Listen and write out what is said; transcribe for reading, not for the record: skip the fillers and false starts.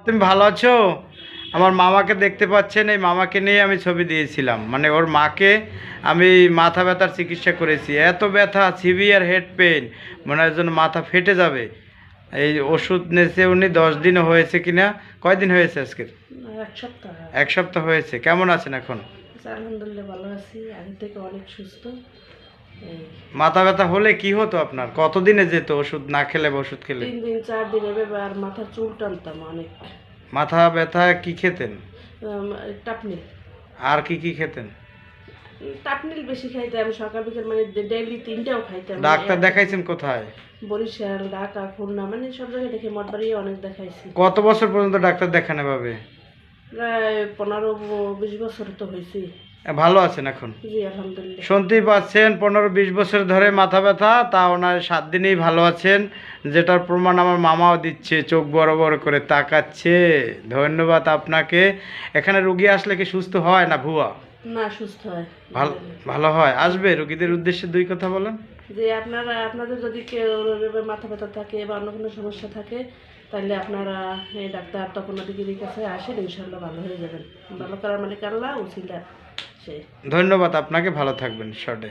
তুমি ভালো আছো? আমার মামাকে দেখতে পাচ্ছেন, এই মামাকে নিয়ে আমি ছবি দিয়েছিলাম। মানে ওর মাকে আমি মাথা ব্যথার চিকিৎসা করেছি। এত ব্যথা, সিভিয়ার হেড পেইন, মনে হয় যেন মাথা ফেটে যাবে। এই ওষুধ নিয়েছে উনি, 10 দিন হয়েছে কিনা, কয়দিন হয়েছে আজকে? এক সপ্তাহ। 1 সপ্তাহ হয়েছে। কেমন আছেন এখন? আলহামদুলিল্লাহ ভালো আছি, আগে থেকে অনেক সুস্থ। এই মাথা ব্যথা হলে কি হতো আপনার? কতদিনে যেত ওষুধ না খেলে বা ওষুধ খেলে? 3 দিন 4 দিন এভাবে, আর মাথার চুল টানতাম অনেক। মাথা ব্যথা কি খেতেন? টাপনিল। আর কি কি খেতেন? টাপনিল বেশি খাইতাম, সকাল বিকেল মানে ডেইলি 3টাও খাইতাম। ডাক্তার দেখাইছেন কোথায়? বরিশাল, ঢাকা, খুলনা, মানে সব জায়গায় দেখে মঠবাড়ি অনেক দেখাইছি। কত বছর পর্যন্ত ডাক্তার দেখান এভাবে? প্রায় 15-20 বছর তো হয়েছি। ভালো আছেন এখন? জি আলহামদুলিল্লাহ। শুনতেই পাচ্ছেন 15-20 বছর ধরে মাথা ব্যথা, তা ওনার 7 দিনেই ভালো আছেন, যেটার প্রমাণ আমার মামাও দিচ্ছে, চোখ বড় বড় করে তাকাচ্ছে। ধন্যবাদ আপনাকে। এখানে রুগী আসলে কি সুস্থ হয় না ভুয়া? না, সুস্থ হয়। ভালো ভালো হয়। আসবে রুগীদের উদ্দেশ্যে 2 কথা বলেন। যে আপনাদের যদি কেউ এভাবে মাথা ব্যথা থাকে বা অন্য কোনো সমস্যা থাকে, তাহলে আপনারা এই ডাক্তার তপনদিগিরির কাছে আসেন, ইনশাল্লাহ ভালো হয়ে যাবেন। ভালো করার মালিক আল্লাহ, উছিলা সে। ধন্যবাদ আপনাকে, ভালো থাকবেন শর্টে।